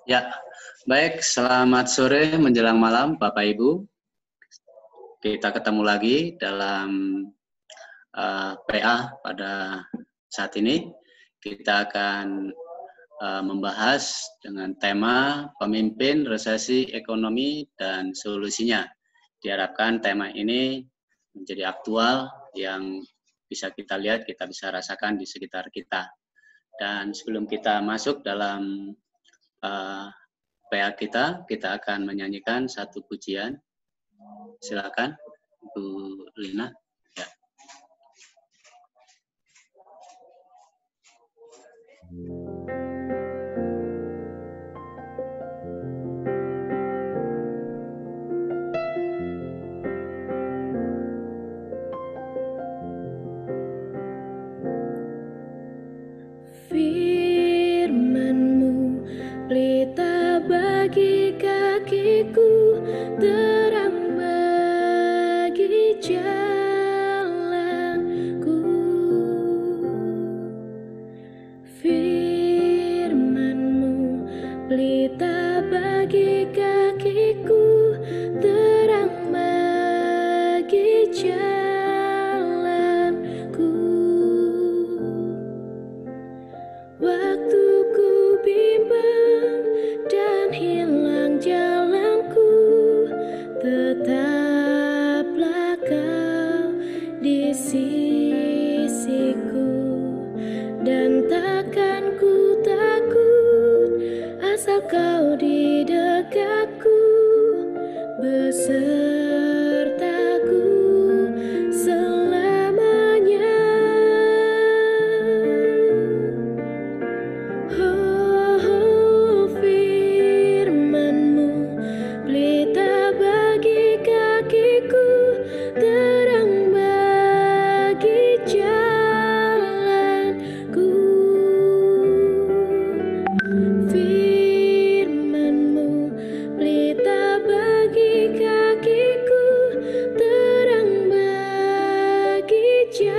Ya, baik. Selamat sore menjelang malam, Bapak Ibu. Kita ketemu lagi dalam PA pada saat ini. Kita akan membahas dengan tema pemimpin resesi ekonomi dan solusinya. Diharapkan tema ini menjadi aktual yang bisa kita lihat, kita bisa rasakan di sekitar kita. Dan sebelum kita masuk dalam PA kita akan menyanyikan satu pujian. Silakan, Bu Lina. Ya. Firman-Mu pelita bagi kakiku, terang bagi jalanku. Firman-Mu pelita bagi kakiku, terang bagi jalanku. Waktu ku bimbang dan hilang jalanku, tetaplah Kau di sisiku, dan takkan ku takut asal Kau di dekatku, besertaku selamanya. Firman-Mu pelita bagi kakiku, terang bagi jalanku. Firman-Mu pelita bagi kakiku, terang bagi jalanku.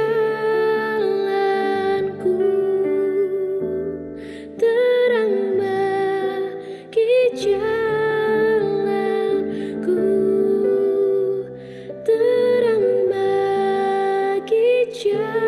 Terang bagi jalanku, terang bagi jalanku.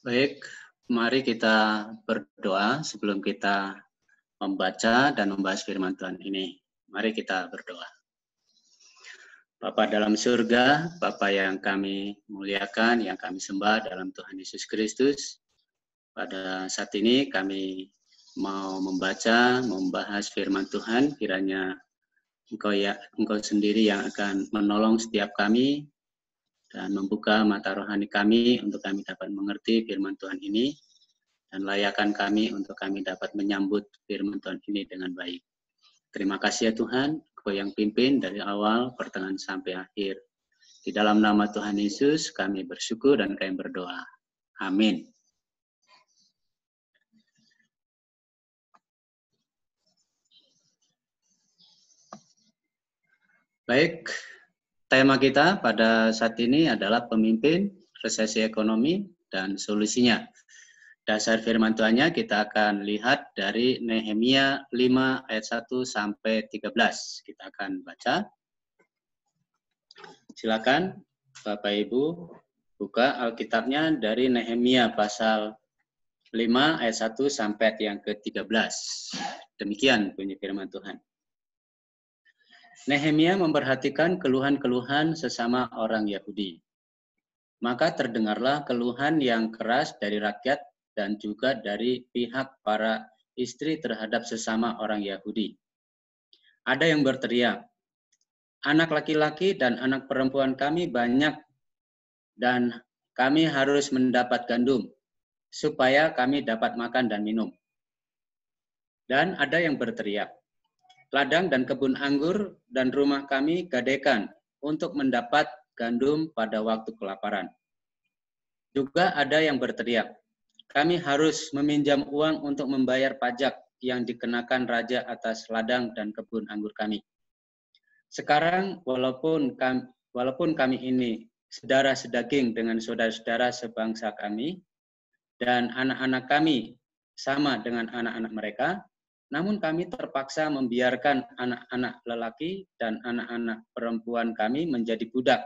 Baik, mari kita berdoa sebelum kita membaca dan membahas firman Tuhan ini. Mari kita berdoa. Bapa dalam surga, Bapa yang kami muliakan, yang kami sembah dalam Tuhan Yesus Kristus, pada saat ini kami mau membaca, membahas firman Tuhan, kiranya Engkau sendiri yang akan menolong setiap kami dan membuka mata rohani kami untuk kami dapat mengerti firman Tuhan ini, dan layakkan kami untuk kami dapat menyambut firman Tuhan ini dengan baik. Terima kasih ya Tuhan, Engkau yang pimpin dari awal, pertengahan sampai akhir. Di dalam nama Tuhan Yesus kami bersyukur dan kami berdoa. Amin. Baik, tema kita pada saat ini adalah pemimpin, resesi ekonomi, dan solusinya. Dasar firman Tuhannya kita akan lihat dari Nehemia 5 ayat 1 sampai 13. Kita akan baca. Silakan Bapak Ibu buka Alkitabnya dari Nehemia pasal 5 ayat 1 sampai yang ke-13. Demikian bunyi firman Tuhan. Nehemia memperhatikan keluhan-keluhan sesama orang Yahudi. Maka terdengarlah keluhan yang keras dari rakyat dan juga dari pihak para istri terhadap sesama orang Yahudi. Ada yang berteriak, anak laki-laki dan anak perempuan kami banyak dan kami harus mendapat gandum supaya kami dapat makan dan minum. Dan ada yang berteriak, ladang dan kebun anggur dan rumah kami gadaikan untuk mendapat gandum pada waktu kelaparan. Juga ada yang berteriak, kami harus meminjam uang untuk membayar pajak yang dikenakan raja atas ladang dan kebun anggur kami. Sekarang walaupun kami ini saudara sedaging dengan saudara-saudara sebangsa kami, dan anak-anak kami sama dengan anak-anak mereka, namun kami terpaksa membiarkan anak-anak lelaki dan anak-anak perempuan kami menjadi budak.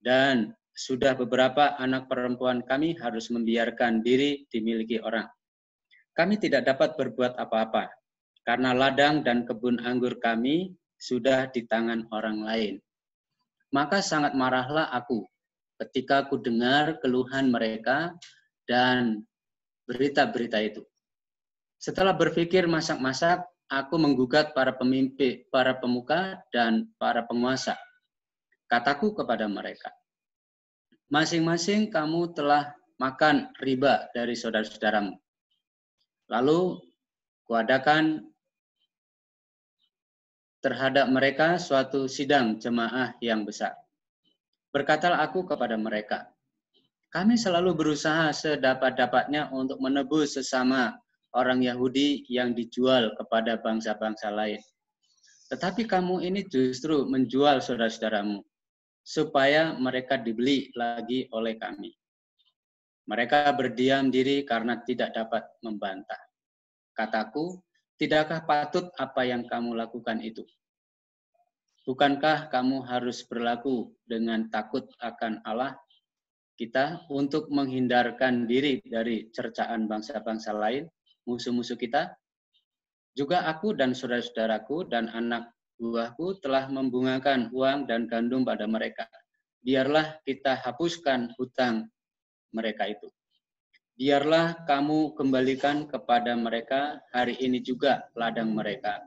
Dan sudah beberapa anak perempuan kami harus membiarkan diri dimiliki orang. Kami tidak dapat berbuat apa-apa, karena ladang dan kebun anggur kami sudah di tangan orang lain. Maka sangat marahlah aku ketika aku dengar keluhan mereka dan berita-berita itu. Setelah berpikir masak-masak, aku menggugat para pemimpin, para pemuka, dan para penguasa. Kataku kepada mereka, masing-masing kamu telah makan riba dari saudara-saudaramu. Lalu kuadakan terhadap mereka suatu sidang jemaah yang besar. Berkatalah aku kepada mereka, kami selalu berusaha sedapat-dapatnya untuk menebus sesama orang Yahudi yang dijual kepada bangsa-bangsa lain. Tetapi kamu ini justru menjual saudara-saudaramu, supaya mereka dibeli lagi oleh kami. Mereka berdiam diri karena tidak dapat membantah. Kataku, tidakkah patut apa yang kamu lakukan itu? Bukankah kamu harus berlaku dengan takut akan Allah kita untuk menghindarkan diri dari cercaan bangsa-bangsa lain, musuh-musuh kita? Juga aku dan saudara-saudaraku dan anak buahku telah membungakan uang dan gandum pada mereka. Biarlah kita hapuskan hutang mereka itu. Biarlah kamu kembalikan kepada mereka hari ini juga ladang mereka,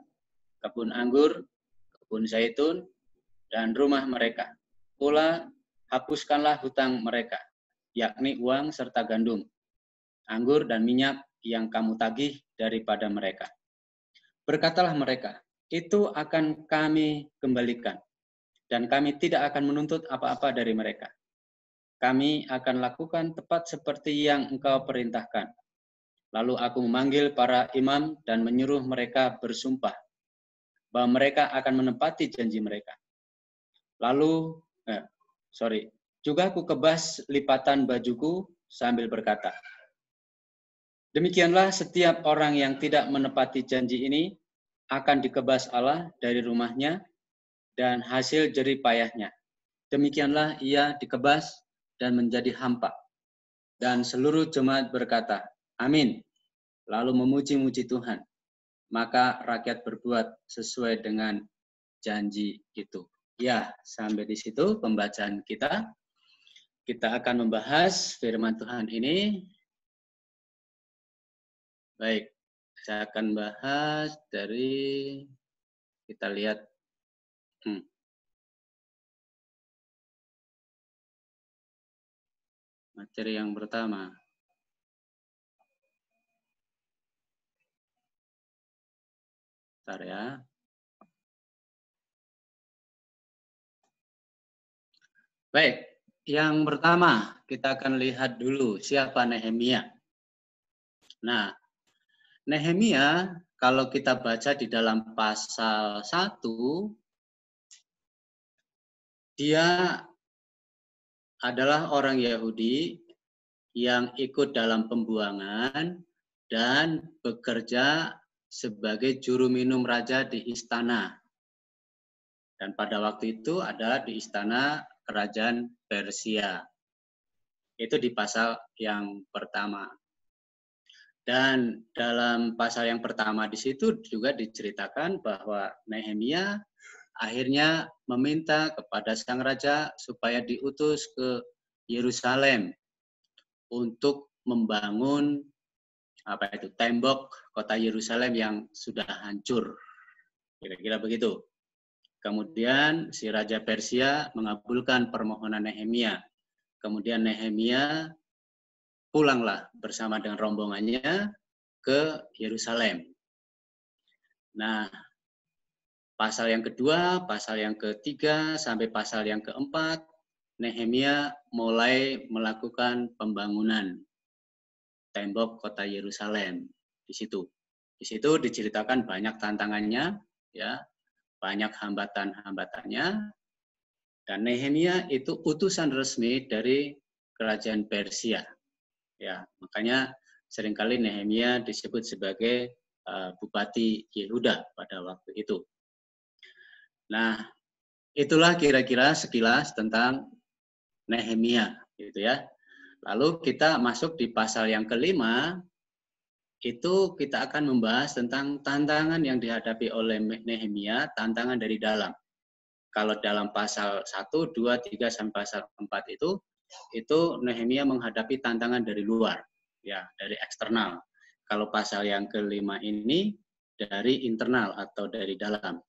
kebun anggur, kebun zaitun, dan rumah mereka. Pula hapuskanlah hutang mereka, yakni uang serta gandum, anggur dan minyak yang kamu tagih daripada mereka. Berkatalah mereka, itu akan kami kembalikan, dan kami tidak akan menuntut apa-apa dari mereka. Kami akan lakukan tepat seperti yang engkau perintahkan. Lalu aku memanggil para imam dan menyuruh mereka bersumpah bahwa mereka akan menepati janji mereka. Juga aku kebas lipatan bajuku sambil berkata, demikianlah setiap orang yang tidak menepati janji ini akan dikebas Allah dari rumahnya dan hasil jerih payahnya. Demikianlah ia dikebas dan menjadi hampa. Dan seluruh jemaat berkata, amin. Lalu memuji-muji Tuhan. Maka rakyat berbuat sesuai dengan janji itu. Ya, sampai di situ pembacaan kita. Kita akan membahas firman Tuhan ini. Baik, saya akan bahas dari, kita lihat. Materi yang pertama. Bentar ya. Baik, yang pertama kita akan lihat dulu siapa Nehemia. Nah, Nehemia kalau kita baca di dalam pasal 1, dia adalah orang Yahudi yang ikut dalam pembuangan dan bekerja sebagai juru minum raja di istana. Dan pada waktu itu adalah di istana kerajaan Persia. Itu di pasal yang pertama. Dan dalam pasal yang pertama di situ juga diceritakan bahwa Nehemia akhirnya meminta kepada sang raja supaya diutus ke Yerusalem untuk membangun tembok kota Yerusalem yang sudah hancur. Kira-kira begitu. Kemudian si Raja Persia mengabulkan permohonan Nehemia. Kemudian Nehemia pulanglah bersama dengan rombongannya ke Yerusalem. Nah, pasal yang kedua, pasal yang ketiga, sampai pasal yang keempat, Nehemia mulai melakukan pembangunan tembok kota Yerusalem di situ. Di situ diceritakan banyak tantangannya, ya, banyak hambatan-hambatannya, dan Nehemia itu utusan resmi dari kerajaan Persia. Ya, makanya seringkali Nehemia disebut sebagai Bupati Yehuda pada waktu itu. Nah, itulah kira-kira sekilas tentang Nehemia, gitu ya. Lalu kita masuk di pasal yang kelima, itu kita akan membahas tentang tantangan yang dihadapi oleh Nehemia, tantangan dari dalam. Kalau dalam pasal 1, 2, 3, sampai pasal 4 itu Nehemia menghadapi tantangan dari luar, ya, dari eksternal. Kalau pasal yang kelima ini dari internal atau dari dalam.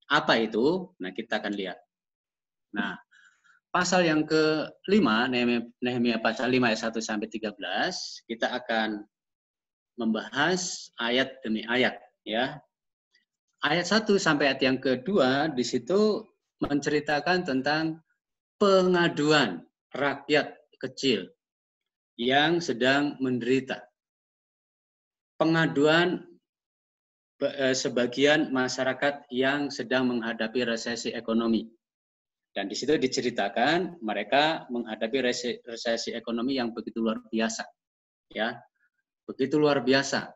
Apa itu? Nah, kita akan lihat. Nah, pasal yang kelima, Nehemia pasal 5 ayat 1 sampai 13, kita akan membahas ayat demi ayat, ya. Ayat 1 sampai ayat yang kedua di situ menceritakan tentang pengaduan rakyat kecil yang sedang menderita. Pengaduan sebagian masyarakat yang sedang menghadapi resesi ekonomi. Dan di situ diceritakan mereka menghadapi resesi ekonomi yang begitu luar biasa, ya, begitu luar biasa.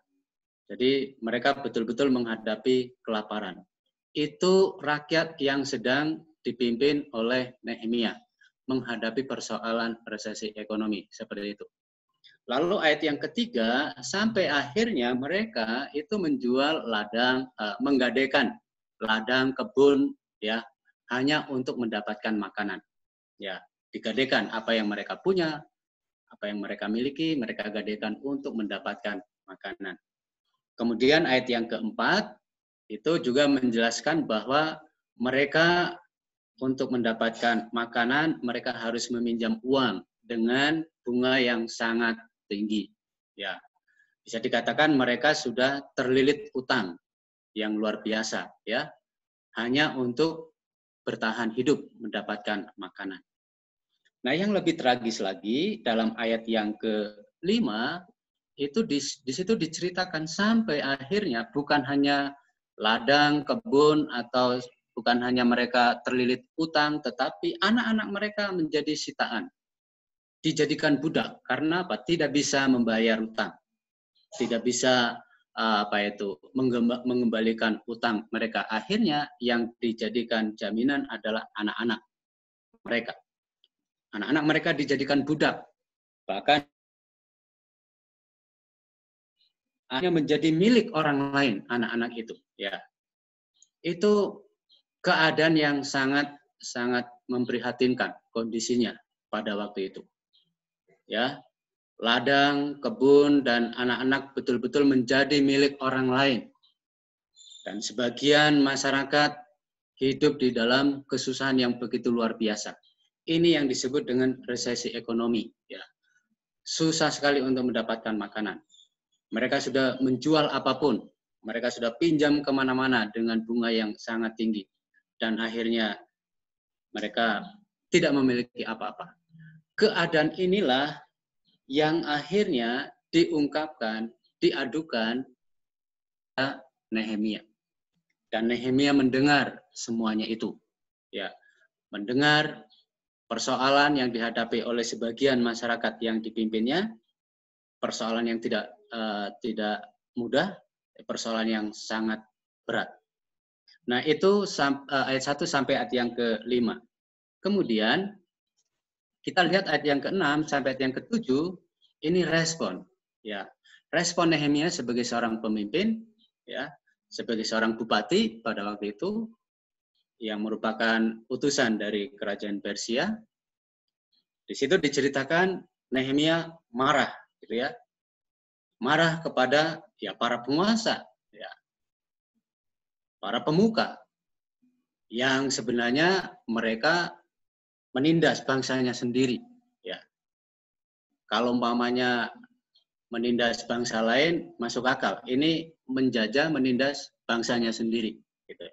Jadi mereka betul-betul menghadapi kelaparan. Itu rakyat yang sedang dipimpin oleh Nehemia menghadapi persoalan resesi ekonomi seperti itu. Lalu ayat yang ketiga sampai akhirnya mereka itu menjual ladang, menggadaikan ladang kebun, ya, hanya untuk mendapatkan makanan. Ya, digadaikan apa yang mereka punya, apa yang mereka miliki, mereka gadaikan untuk mendapatkan makanan. Kemudian ayat yang keempat itu juga menjelaskan bahwa mereka untuk mendapatkan makanan mereka harus meminjam uang dengan bunga yang sangat tinggi. Ya, bisa dikatakan mereka sudah terlilit utang yang luar biasa, ya, hanya untuk bertahan hidup mendapatkan makanan. Nah, yang lebih tragis lagi dalam ayat yang kelima itu di situ diceritakan sampai akhirnya bukan hanya ladang, kebun, atau bukan hanya mereka terlilit utang, tetapi anak-anak mereka menjadi sitaan, dijadikan budak karena apa? Tidak bisa membayar utang, tidak bisa mengembalikan utang mereka. Akhirnya yang dijadikan jaminan adalah anak-anak mereka. Anak-anak mereka dijadikan budak, bahkan hanya menjadi milik orang lain anak-anak itu. Ya, itu keadaan yang sangat memprihatinkan kondisinya pada waktu itu. Ya, ladang, kebun, dan anak-anak betul-betul menjadi milik orang lain. Dan sebagian masyarakat hidup di dalam kesusahan yang begitu luar biasa. Ini yang disebut dengan resesi ekonomi. Ya, susah sekali untuk mendapatkan makanan. Mereka sudah menjual apapun. Mereka sudah pinjam kemana-mana dengan bunga yang sangat tinggi. Dan akhirnya mereka tidak memiliki apa-apa. Keadaan inilah yang akhirnya diungkapkan, diadukan ke Nehemia. Dan Nehemia mendengar semuanya itu. Ya, mendengar persoalan yang dihadapi oleh sebagian masyarakat yang dipimpinnya, persoalan yang tidak mudah, persoalan yang sangat berat. Nah, itu ayat 1 sampai ayat yang ke-5. Kemudian kita lihat ayat yang ke-6 sampai ayat yang ke-7, ini respon. Ya, respon Nehemia sebagai seorang pemimpin, ya, sebagai seorang bupati pada waktu itu, yang merupakan utusan dari kerajaan Persia. Di situ diceritakan Nehemia marah, gitu ya, marah kepada para penguasa, ya, para pemuka yang sebenarnya mereka menindas bangsanya sendiri. Ya, kalau umpamanya menindas bangsa lain masuk akal. Ini menjajah, menindas bangsanya sendiri. Gitu.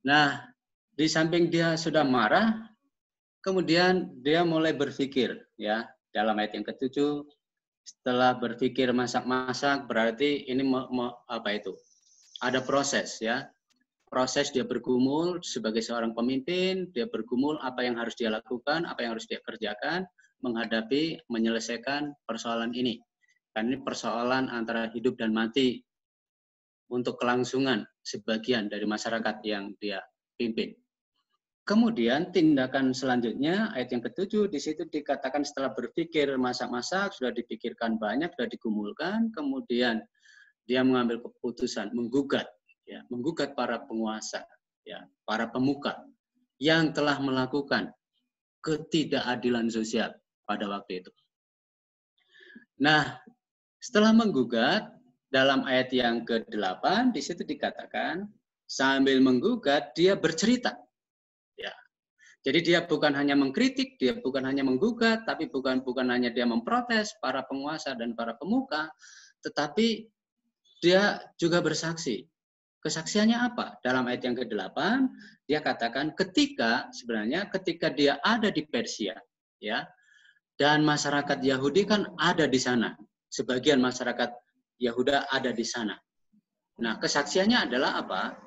Nah, di samping dia sudah marah, kemudian dia mulai berpikir, ya, dalam ayat yang ke-7, setelah berpikir masak-masak, berarti ini apa itu? Ada proses, ya. Proses dia bergumul sebagai seorang pemimpin, dia bergumul apa yang harus dia lakukan, apa yang harus dia kerjakan, menghadapi, menyelesaikan persoalan ini. Karena ini persoalan antara hidup dan mati untuk kelangsungan sebagian dari masyarakat yang dia pimpin. Kemudian tindakan selanjutnya, ayat yang ke-7, di situ dikatakan setelah berpikir masak-masak, sudah dipikirkan banyak, sudah digumulkan, kemudian dia mengambil keputusan, menggugat, ya, menggugat para penguasa, ya, para pemuka yang telah melakukan ketidakadilan sosial pada waktu itu. Nah, setelah menggugat, dalam ayat yang ke-8, di situ dikatakan, sambil menggugat, dia bercerita. Ya. Jadi dia bukan hanya mengkritik, dia bukan hanya menggugat, tapi bukan hanya dia memprotes para penguasa dan para pemuka, tetapi dia juga bersaksi. Kesaksiannya apa? Dalam ayat yang ke-8, dia katakan ketika dia ada di Persia, ya, dan masyarakat Yahudi kan ada di sana. Sebagian masyarakat Yahuda ada di sana. Nah, kesaksiannya adalah apa?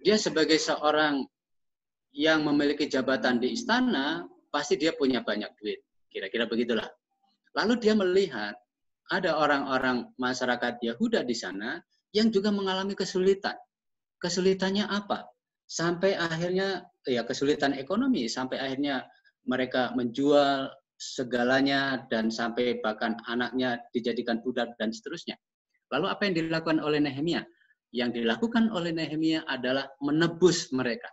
Dia sebagai seorang yang memiliki jabatan di istana, pasti dia punya banyak duit. Kira-kira begitulah. Lalu dia melihat ada orang-orang masyarakat Yahuda di sana yang juga mengalami kesulitan. Kesulitannya apa? Sampai akhirnya, ya, kesulitan ekonomi, sampai akhirnya mereka menjual segalanya dan sampai bahkan anaknya dijadikan budak dan seterusnya. Lalu apa yang dilakukan oleh Nehemia? Yang dilakukan oleh Nehemia adalah menebus mereka.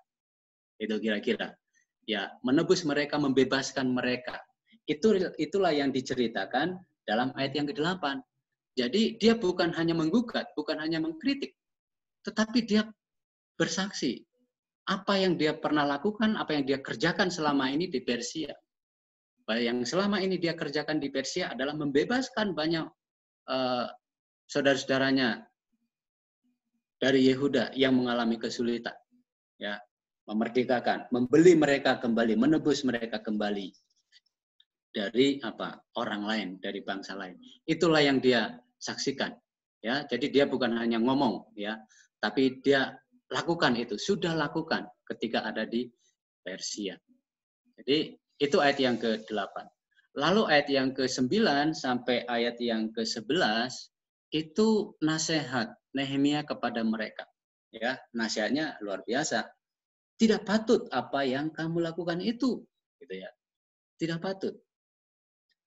Itu kira-kira. Ya, menebus mereka, membebaskan mereka. Itulah yang diceritakan dalam ayat yang ke-8. Jadi dia bukan hanya menggugat, bukan hanya mengkritik, tetapi dia bersaksi. Apa yang dia pernah lakukan, apa yang dia kerjakan selama ini di Persia. Yang selama ini dia kerjakan di Persia adalah membebaskan banyak saudara-saudaranya dari Yehuda yang mengalami kesulitan. Ya, memerdekakan, membeli mereka kembali, menebus mereka kembali dari orang lain, dari bangsa lain. Itulah yang dia saksikan. Ya, jadi dia bukan hanya ngomong, ya, tapi dia lakukan itu, sudah lakukan ketika ada di Persia. Jadi itu ayat yang ke-8. Lalu ayat yang ke-9 sampai ayat yang ke-11 itu nasihat Nehemia kepada mereka. Ya, nasihatnya luar biasa. Tidak patut apa yang kamu lakukan itu, gitu ya. Tidak patut.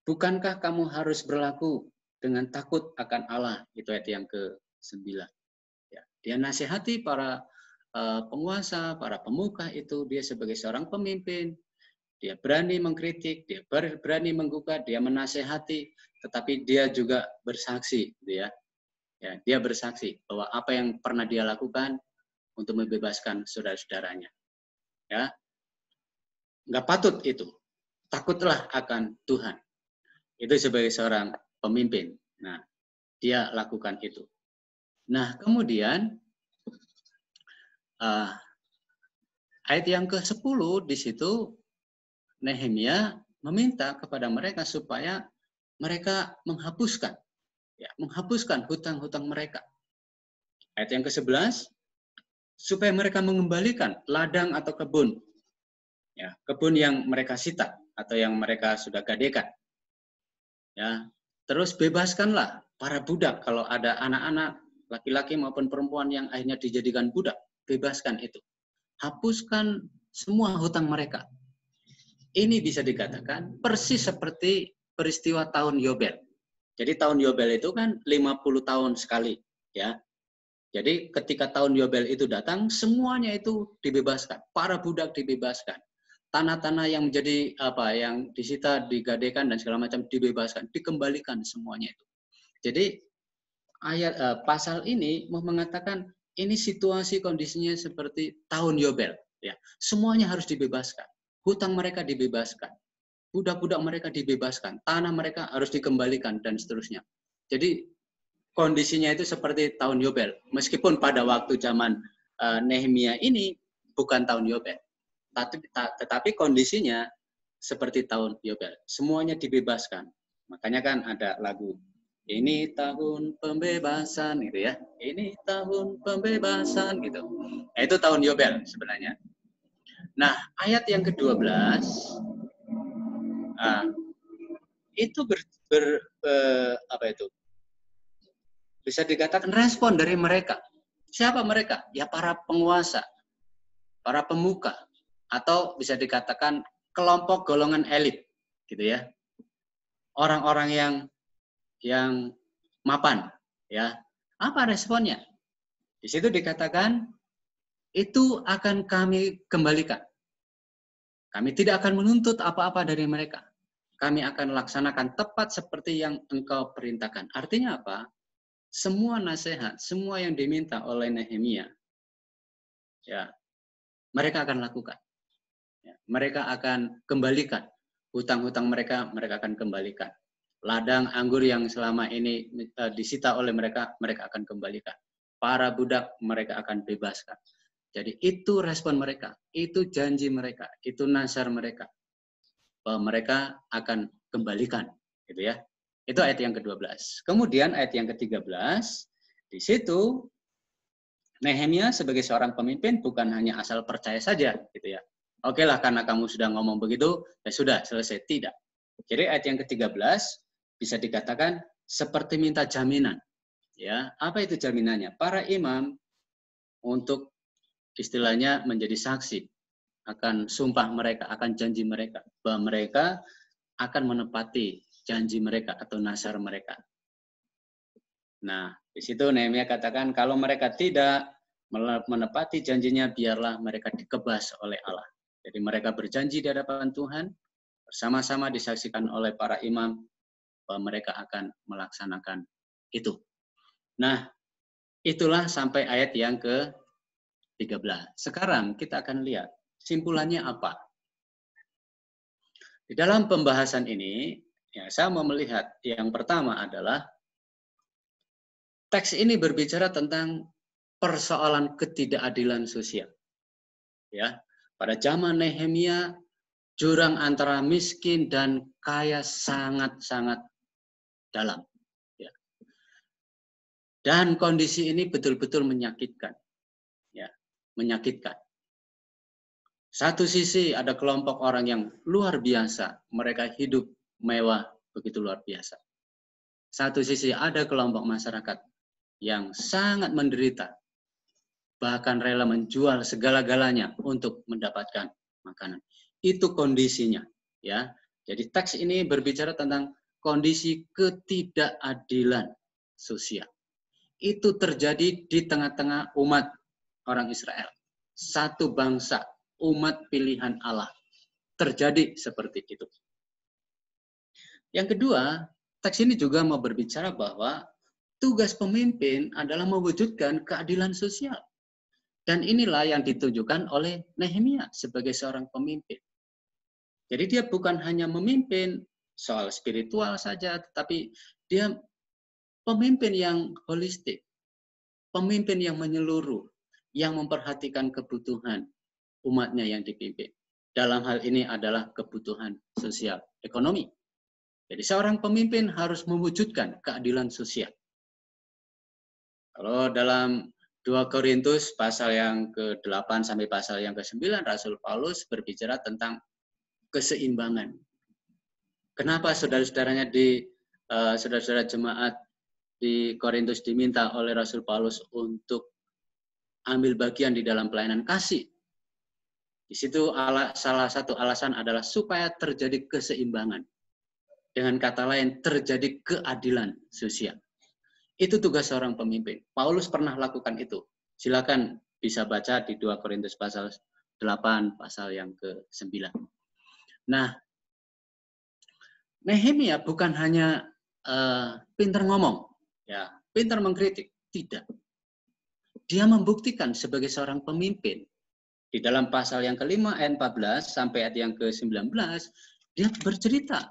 Bukankah kamu harus berlaku dengan takut akan Allah? Itu ayat yang ke-9. Ya, dia nasihati para penguasa, para pemuka itu, dia sebagai seorang pemimpin, dia berani mengkritik, dia berani menggugat, dia menasehati, tetapi dia juga bersaksi, gitu ya. Ya, dia bersaksi bahwa apa yang pernah dia lakukan untuk membebaskan saudara-saudaranya. Ya, nggak patut itu. Takutlah akan Tuhan. Itu sebagai seorang pemimpin. Nah, dia lakukan itu. Nah, kemudian ayat yang ke-10 di situ Nehemia meminta kepada mereka supaya mereka menghapuskan hutang-hutang mereka. Ayat yang ke-11, supaya mereka mengembalikan ladang atau kebun, ya, kebun yang mereka sita atau yang mereka sudah gadekan. Ya, terus bebaskanlah para budak, kalau ada anak-anak laki-laki maupun perempuan yang akhirnya dijadikan budak, bebaskan itu. Hapuskan semua hutang mereka. Ini bisa dikatakan persis seperti peristiwa tahun Yobel. Jadi tahun Yobel itu kan 50 tahun sekali, ya. Jadi ketika tahun Yobel itu datang, semuanya itu dibebaskan, para budak dibebaskan. Tanah-tanah yang menjadi yang disita, digadekan dan segala macam dibebaskan, dikembalikan semuanya itu. Jadi pasal ini mau mengatakan ini situasi kondisinya seperti tahun Yobel, ya. Semuanya harus dibebaskan. Hutang mereka dibebaskan, budak-budak mereka dibebaskan, tanah mereka harus dikembalikan dan seterusnya. Jadi kondisinya itu seperti tahun Yobel. Meskipun pada waktu zaman Nehemia ini bukan tahun Yobel. Tetapi kondisinya seperti tahun Yobel. Semuanya dibebaskan. Makanya kan ada lagu, ini tahun pembebasan gitu ya. Ini tahun pembebasan gitu. Nah, itu tahun Yobel sebenarnya. Nah, ayat yang ke-12 itu apa itu? Bisa dikatakan respon dari mereka. Siapa mereka? Ya para penguasa, para pemuka, atau bisa dikatakan kelompok golongan elit, gitu ya. Orang-orang yang mapan, ya. Apa responnya? Di situ dikatakan itu akan kami kembalikan. Kami tidak akan menuntut apa-apa dari mereka. Kami akan laksanakan tepat seperti yang engkau perintahkan. Artinya apa? Semua nasihat, semua yang diminta oleh Nehemia, ya, mereka akan lakukan. Ya, mereka akan kembalikan. Hutang-hutang mereka akan kembalikan. Ladang anggur yang selama ini disita oleh mereka akan kembalikan. Para budak mereka akan bebaskan. Jadi itu respon mereka, itu janji mereka, itu nasar mereka. Bahwa mereka akan kembalikan, gitu ya. Itu ayat yang ke-12. Kemudian ayat yang ke-13, di situ Nehemia sebagai seorang pemimpin bukan hanya asal percaya saja, gitu ya. Oke lah, karena kamu sudah ngomong begitu, ya sudah, selesai. Tidak. Jadi ayat yang ke-13 bisa dikatakan seperti minta jaminan. Ya, apa itu jaminannya? Para imam untuk istilahnya menjadi saksi akan sumpah mereka, akan janji mereka, bahwa mereka akan menepati janji mereka atau nasar mereka. Nah, di situ Nehemia katakan kalau mereka tidak menepati janjinya, biarlah mereka dikebas oleh Allah. Jadi mereka berjanji di hadapan Tuhan, bersama-sama disaksikan oleh para imam bahwa mereka akan melaksanakan itu. Nah, itulah sampai ayat yang ke-13. Sekarang kita akan lihat simpulannya apa. Di dalam pembahasan ini, ya, saya mau melihat yang pertama adalah teks ini berbicara tentang persoalan ketidakadilan sosial. Ya, pada zaman Nehemia, jurang antara miskin dan kaya sangat-sangat dalam. Ya. Dan kondisi ini betul-betul menyakitkan. Ya, menyakitkan. Satu sisi ada kelompok orang yang luar biasa, mereka hidup mewah begitu luar biasa. Satu sisi ada kelompok masyarakat yang sangat menderita, bahkan rela menjual segala-galanya untuk mendapatkan makanan. Itu kondisinya, ya. Jadi teks ini berbicara tentang kondisi ketidakadilan sosial. Itu terjadi di tengah-tengah umat orang Israel. Satu bangsa, umat pilihan Allah. Terjadi seperti itu. Yang kedua, teks ini juga mau berbicara bahwa tugas pemimpin adalah mewujudkan keadilan sosial. Dan inilah yang ditunjukkan oleh Nehemia sebagai seorang pemimpin. Jadi dia bukan hanya memimpin soal spiritual saja, tetapi dia pemimpin yang holistik. Pemimpin yang menyeluruh, yang memperhatikan kebutuhan umatnya yang dipimpin. Dalam hal ini adalah kebutuhan sosial ekonomi. Jadi seorang pemimpin harus mewujudkan keadilan sosial. Kalau dalam 2 Korintus pasal yang ke-8 sampai pasal yang ke-9, Rasul Paulus berbicara tentang keseimbangan. Kenapa saudara-saudaranya saudara-saudara jemaat di Korintus diminta oleh Rasul Paulus untuk ambil bagian di dalam pelayanan kasih? Di situ salah satu alasan adalah supaya terjadi keseimbangan. Dengan kata lain, terjadi keadilan sosial. Itu tugas seorang pemimpin. Paulus pernah lakukan itu. Silakan bisa baca di 2 Korintus pasal 8, pasal yang ke-9. Nah, Nehemia bukan hanya pintar ngomong, ya, pintar mengkritik, tidak. Dia membuktikan sebagai seorang pemimpin. Di dalam pasal yang ke-5 ayat 14 sampai ayat yang ke-19, dia bercerita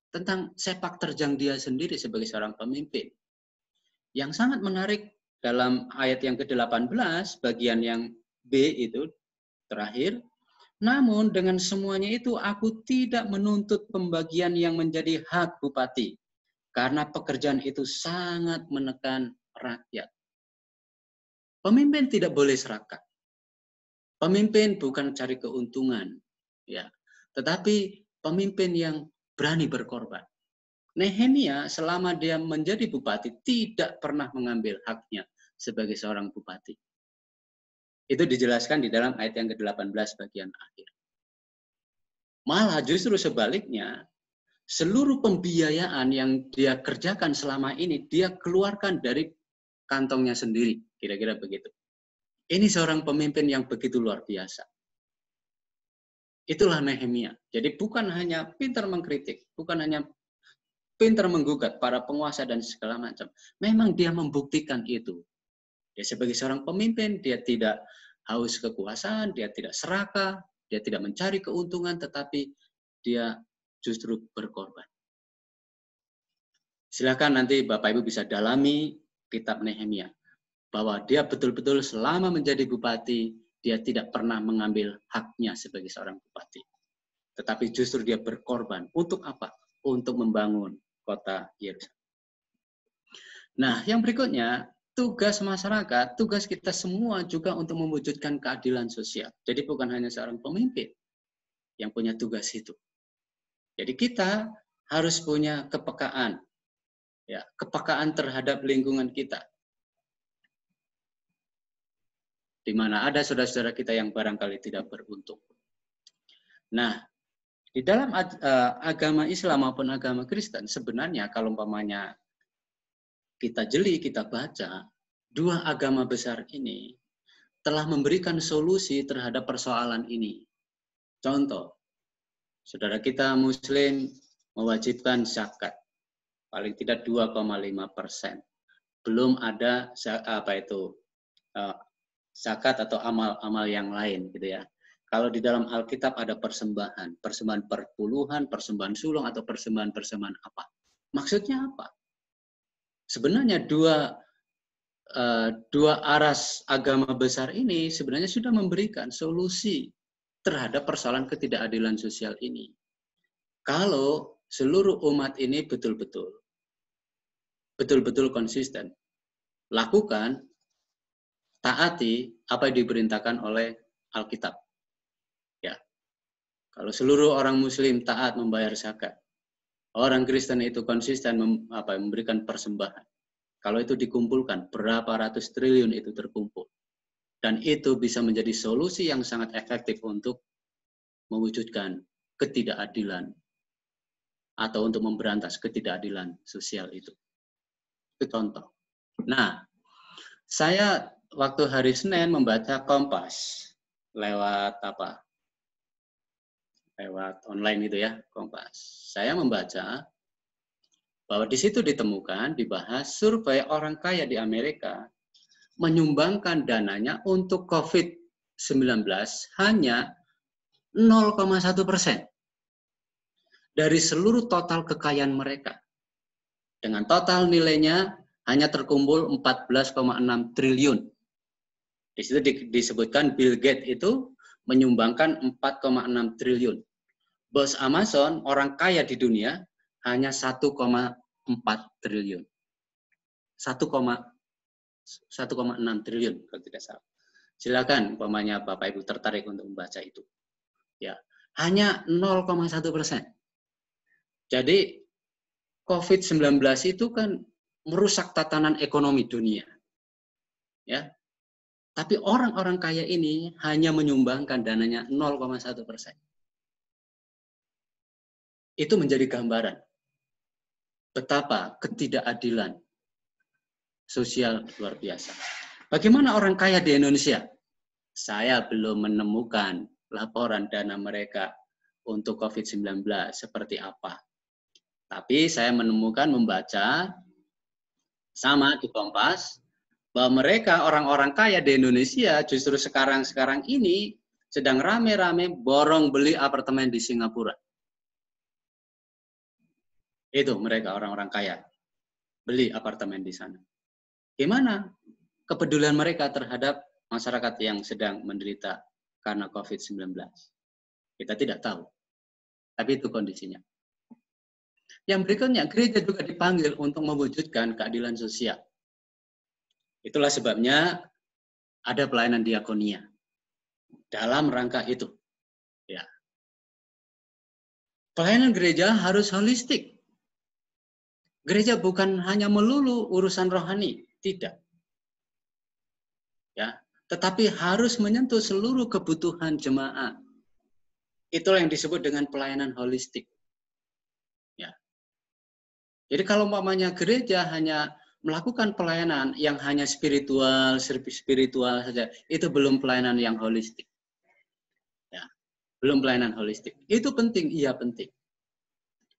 tentang sepak terjang dia sendiri sebagai seorang pemimpin. Yang sangat menarik dalam ayat yang ke-18, bagian yang B itu terakhir, namun dengan semuanya itu aku tidak menuntut pembagian yang menjadi hak bupati, karena pekerjaan itu sangat menekan rakyat. Pemimpin tidak boleh serakah. Pemimpin bukan cari keuntungan, ya, tetapi pemimpin yang berani berkorban. Nehemia selama dia menjadi bupati tidak pernah mengambil haknya sebagai seorang bupati. Itu dijelaskan di dalam ayat yang ke-18 bagian akhir. Malah justru sebaliknya, seluruh pembiayaan yang dia kerjakan selama ini, dia keluarkan dari kantongnya sendiri. Kira-kira begitu. Ini seorang pemimpin yang begitu luar biasa. Itulah Nehemia. Jadi bukan hanya pintar mengkritik, bukan hanya pintar menggugat para penguasa dan segala macam. Memang dia membuktikan itu. Dia sebagai seorang pemimpin, dia tidak haus kekuasaan, dia tidak serakah, dia tidak mencari keuntungan, tetapi dia justru berkorban. Silakan nanti Bapak Ibu bisa dalami kitab Nehemia. Bahwa dia betul-betul selama menjadi bupati, dia tidak pernah mengambil haknya sebagai seorang bupati. Tetapi justru dia berkorban. Untuk apa? Untuk membangun kota Yerusalem. Nah, yang berikutnya, tugas masyarakat, tugas kita semua juga untuk mewujudkan keadilan sosial. Jadi bukan hanya seorang pemimpin yang punya tugas itu. Jadi kita harus punya kepekaan, ya, kepekaan terhadap lingkungan kita. Di mana ada saudara-saudara kita yang barangkali tidak beruntung. Nah, di dalam agama Islam maupun agama Kristen, sebenarnya kalau umpamanya kita jeli, kita baca, dua agama besar ini telah memberikan solusi terhadap persoalan ini. Contoh, saudara kita Muslim mewajibkan zakat, paling tidak 2,5%. Belum ada zakat atau amal-amal yang lain, gitu ya. Kalau di dalam Alkitab ada persembahan perpuluhan, persembahan sulung atau persembahan apa? Maksudnya apa? Sebenarnya dua aras agama besar ini sebenarnya sudah memberikan solusi terhadap persoalan ketidakadilan sosial ini. Kalau seluruh umat ini betul-betul konsisten, lakukan, taati apa yang diperintahkan oleh Alkitab. Ya. Kalau seluruh orang Muslim taat membayar zakat, orang Kristen itu konsisten memberikan persembahan. Kalau itu dikumpulkan, berapa ratus triliun itu terkumpul. Dan itu bisa menjadi solusi yang sangat efektif untuk mewujudkan ketidakadilan atau untuk memberantas ketidakadilan sosial itu. Itu contoh. Nah, saya waktu hari Senin membaca Kompas lewat online itu ya, Kompas. Saya membaca bahwa di situ dibahas survei orang kaya di Amerika menyumbangkan dananya untuk COVID-19 hanya 0,1% dari seluruh total kekayaan mereka. Dengan total nilainya hanya terkumpul 14,6 triliun. Di situ disebutkan Bill Gates itu menyumbangkan 4,6 triliun. Bos Amazon, orang kaya di dunia, hanya 1,4 triliun. 1,6 triliun kalau tidak salah. Silakan umpamanya Bapak Ibu tertarik untuk membaca itu. Ya, hanya 0,1%. Jadi COVID-19 itu kan merusak tatanan ekonomi dunia. Ya. Tapi orang-orang kaya ini hanya menyumbangkan dananya 0,1%. Itu menjadi gambaran betapa ketidakadilan sosial luar biasa. Bagaimana orang kaya di Indonesia? Saya belum menemukan laporan dana mereka untuk COVID-19 seperti apa. Tapi saya membaca sama di Kompas bahwa mereka orang-orang kaya di Indonesia justru sekarang ini sedang rame-rame borong beli apartemen di Singapura. Itu mereka orang-orang kaya beli apartemen di sana. Gimana kepedulian mereka terhadap masyarakat yang sedang menderita karena COVID-19? Kita tidak tahu. Tapi itu kondisinya. Yang berikutnya, gereja juga dipanggil untuk mewujudkan keadilan sosial. Itulah sebabnya ada pelayanan diakonia dalam rangka itu. Ya. Pelayanan gereja harus holistik. Gereja bukan hanya melulu urusan rohani, tidak. Ya, tetapi harus menyentuh seluruh kebutuhan jemaat. Itulah yang disebut dengan pelayanan holistik. Ya. Jadi kalau umpamanya gereja hanya melakukan pelayanan yang hanya spiritual saja, itu belum pelayanan yang holistik. Ya, belum pelayanan holistik. Itu penting, iya penting.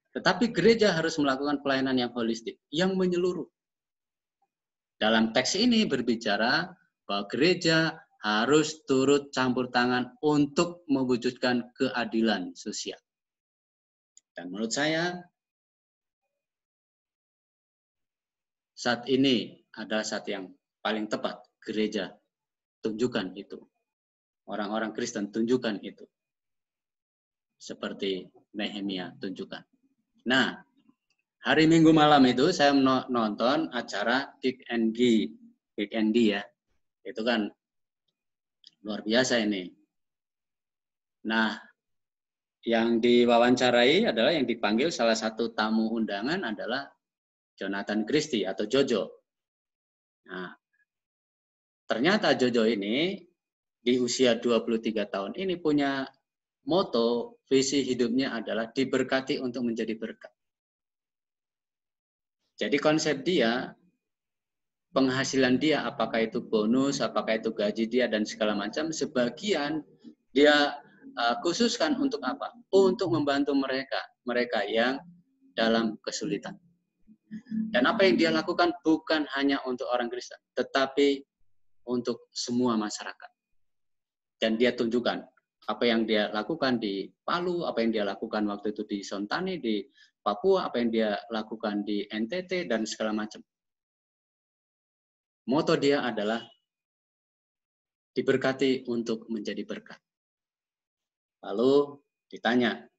Tetapi gereja harus melakukan pelayanan yang holistik, yang menyeluruh. Dalam teks ini berbicara bahwa gereja harus turut campur tangan untuk mewujudkan keadilan sosial. Dan menurut saya, saat ini adalah saat yang paling tepat gereja tunjukkan itu. Orang-orang Kristen tunjukkan itu. Seperti Nehemia tunjukkan. Nah, hari Minggu malam itu saya nonton acara Kick and G ya. Itu kan luar biasa ini. Nah, yang diwawancarai adalah yang dipanggil salah satu tamu undangan adalah Jonathan Christie atau Jojo. Nah, ternyata Jojo ini di usia 23 tahun ini punya moto, visi hidupnya adalah diberkati untuk menjadi berkat. Jadi konsep dia, penghasilan dia, apakah itu bonus, apakah itu gaji dia, dan segala macam, sebagian dia khususkan untuk apa? Untuk membantu mereka yang dalam kesulitan. Dan apa yang dia lakukan bukan hanya untuk orang Kristen, tetapi untuk semua masyarakat. Dan dia tunjukkan apa yang dia lakukan di Palu, apa yang dia lakukan waktu itu di Sontani, di Papua, apa yang dia lakukan di NTT, dan segala macam. Moto dia adalah diberkati untuk menjadi berkat. Lalu ditanya,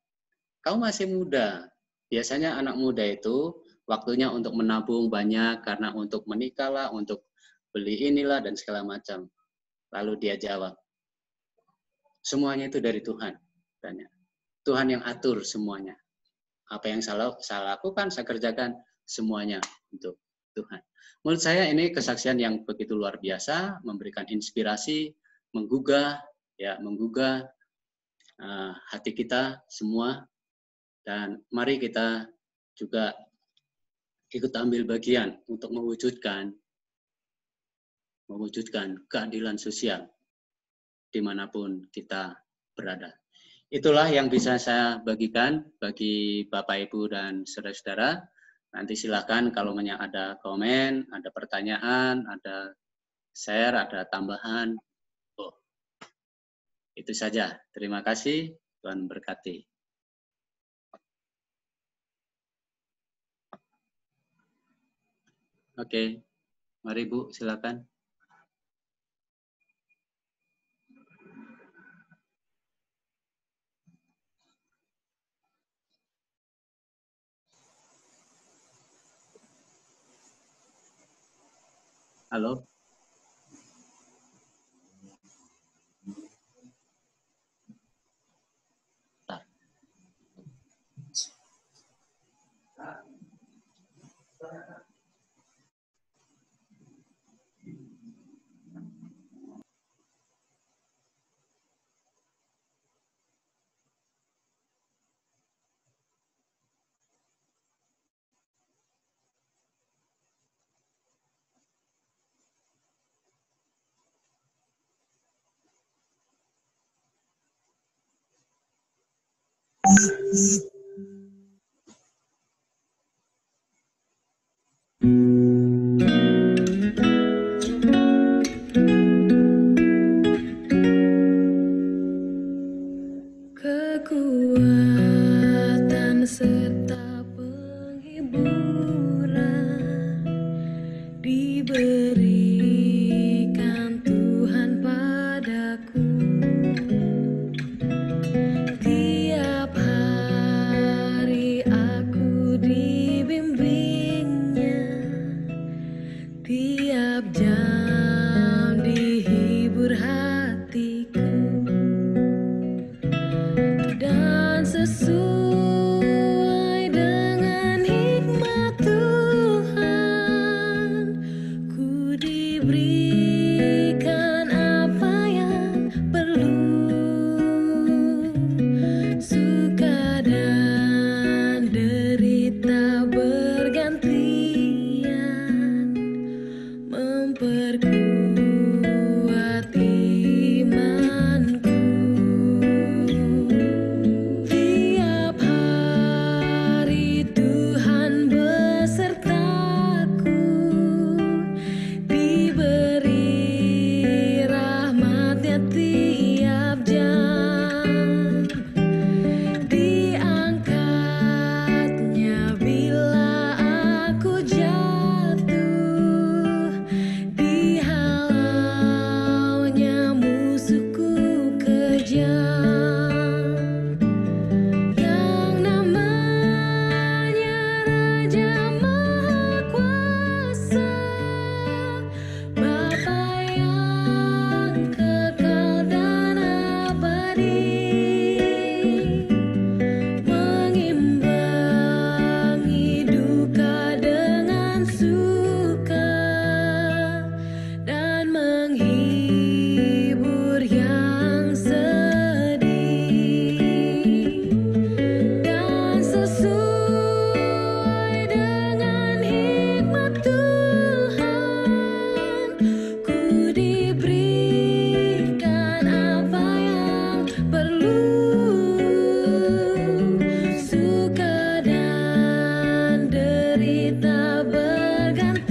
kamu masih muda. Biasanya anak muda itu waktunya untuk menabung banyak karena untuk menikah lah, untuk beli inilah dan segala macam. Lalu dia jawab, semuanya itu dari Tuhan. Tuhan yang atur semuanya. Apa yang saya lakukan, saya kerjakan semuanya untuk Tuhan. Menurut saya ini kesaksian yang begitu luar biasa, memberikan inspirasi, menggugah hati kita semua. Dan mari kita juga ikut ambil bagian untuk mewujudkan keadilan sosial dimanapun kita berada. Itulah yang bisa saya bagikan bagi Bapak, Ibu, dan saudara-saudara. Nanti silakan kalau ada komen, ada pertanyaan, ada share, ada tambahan. Itu saja. Terima kasih. Tuhan berkati. Oke, mari Bu, silakan. Halo. Kekuatan serta penghiburan diberi hatiku dan sesuai dengan hikmat Tuhan ku diberikan apa yang perlu, suka dan derita bergantian memperkuat imanku. Tiap hari Tuhan besertaku, diberi rahmat-Nya tiap jam, diangkatnya bila aku jatuh, dihalaunya musuhku kejam. Yang namanya Raja Maha Kuasa, Bapa yang kekal dan abadi, mengimbangi duka dengan suka dan menghibur yang sedih. Dan sesuai dengan hikmat Tuhan ku diberikan apa yang perlu, suka dan derita bergantian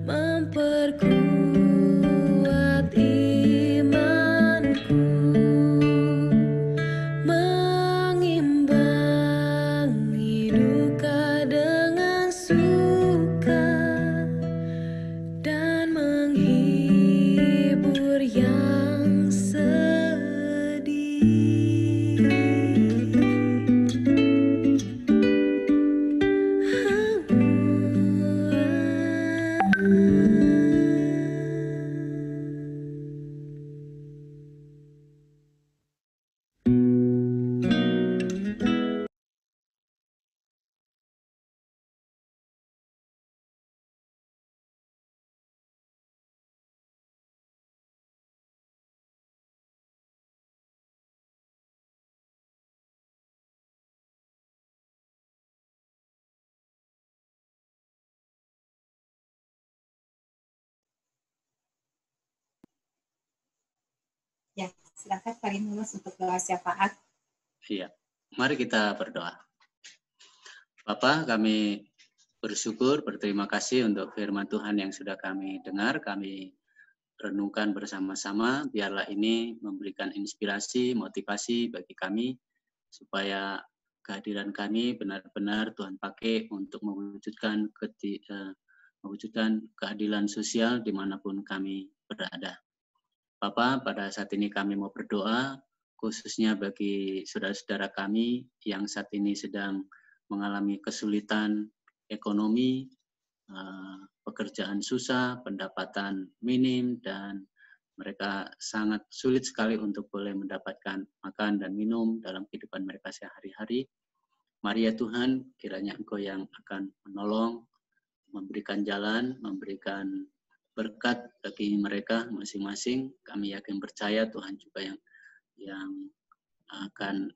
memperkuat imanku, mengimbangi duka dengan suka dan menghibur yang sedih. Ya, silakan Pak Rinulus untuk doa syafaat. Iya, mari kita berdoa. Bapa, kami bersyukur, berterima kasih untuk firman Tuhan yang sudah kami dengar, kami renungkan bersama-sama. Biarlah ini memberikan inspirasi, motivasi bagi kami, supaya kehadiran kami benar-benar Tuhan pakai untuk mewujudkan keadilan sosial dimanapun kami berada. Bapak, pada saat ini kami mau berdoa, khususnya bagi saudara-saudara kami yang saat ini sedang mengalami kesulitan ekonomi, pekerjaan susah, pendapatan minim, dan mereka sangat sulit sekali untuk boleh mendapatkan makan dan minum dalam kehidupan mereka sehari-hari. Mari ya Tuhan, kiranya Engkau yang akan menolong, memberikan jalan, memberikan berkat bagi mereka masing-masing. Kami yakin percaya Tuhan juga yang akan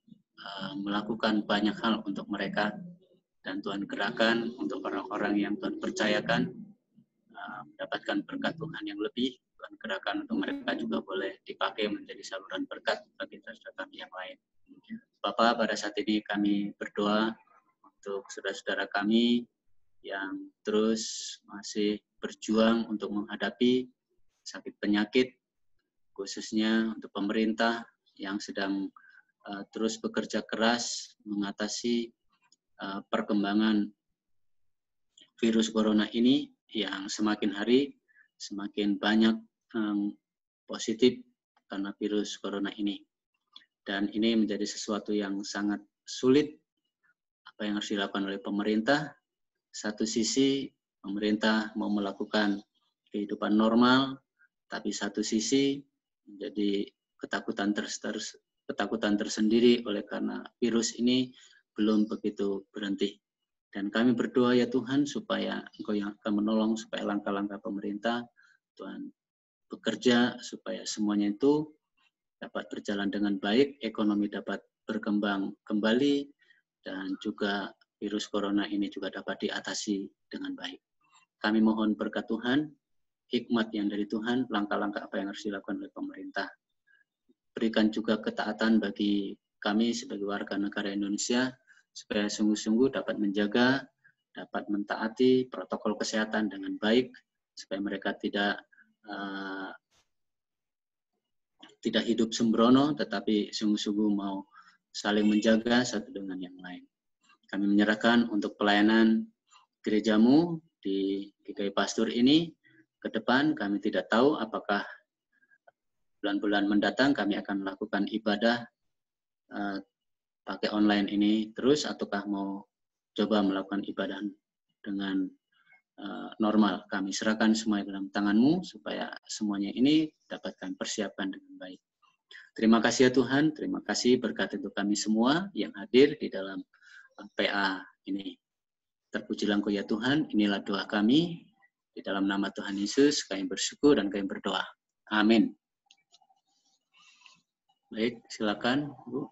melakukan banyak hal untuk mereka, dan Tuhan gerakan untuk orang-orang yang Tuhan percayakan mendapatkan berkat Tuhan yang lebih. Tuhan gerakan untuk mereka juga boleh dipakai menjadi saluran berkat bagi saudara kami yang lain. Bapak, pada saat ini kami berdoa untuk saudara-saudara kami yang terus masih berjuang untuk menghadapi sakit penyakit, khususnya untuk pemerintah yang sedang terus bekerja keras mengatasi perkembangan virus corona ini yang semakin hari semakin banyak positif karena virus corona ini. Dan ini menjadi sesuatu yang sangat sulit apa yang harus dilakukan oleh pemerintah. Satu sisi pemerintah mau melakukan kehidupan normal, tapi satu sisi menjadi ketakutan tersendiri oleh karena virus ini belum begitu berhenti. Dan kami berdoa ya Tuhan supaya Engkau yang akan menolong, supaya langkah-langkah pemerintah Tuhan bekerja supaya semuanya itu dapat berjalan dengan baik, ekonomi dapat berkembang kembali, dan juga virus corona ini juga dapat diatasi dengan baik. Kami mohon berkat Tuhan, hikmat yang dari Tuhan, langkah-langkah apa yang harus dilakukan oleh pemerintah. Berikan juga ketaatan bagi kami sebagai warga negara Indonesia, supaya sungguh-sungguh dapat menjaga, dapat mentaati protokol kesehatan dengan baik, supaya mereka tidak hidup sembrono, tetapi sungguh-sungguh mau saling menjaga satu dengan yang lain. Kami menyerahkan untuk pelayanan gerejamu di GKI Pastur ini ke depan. Kami tidak tahu apakah bulan-bulan mendatang kami akan melakukan ibadah pakai online ini terus, ataukah mau coba melakukan ibadah dengan normal. Kami serahkan semua dalam tangan-Mu supaya semuanya ini dapat kami persiapkan dengan baik. Terima kasih ya Tuhan, terima kasih berkat untuk kami semua yang hadir di dalam PA ini. Terpujilah Engkau ya Tuhan, inilah doa kami. Di dalam nama Tuhan Yesus kami bersyukur dan kami berdoa. Amin. Baik, silakan Bu.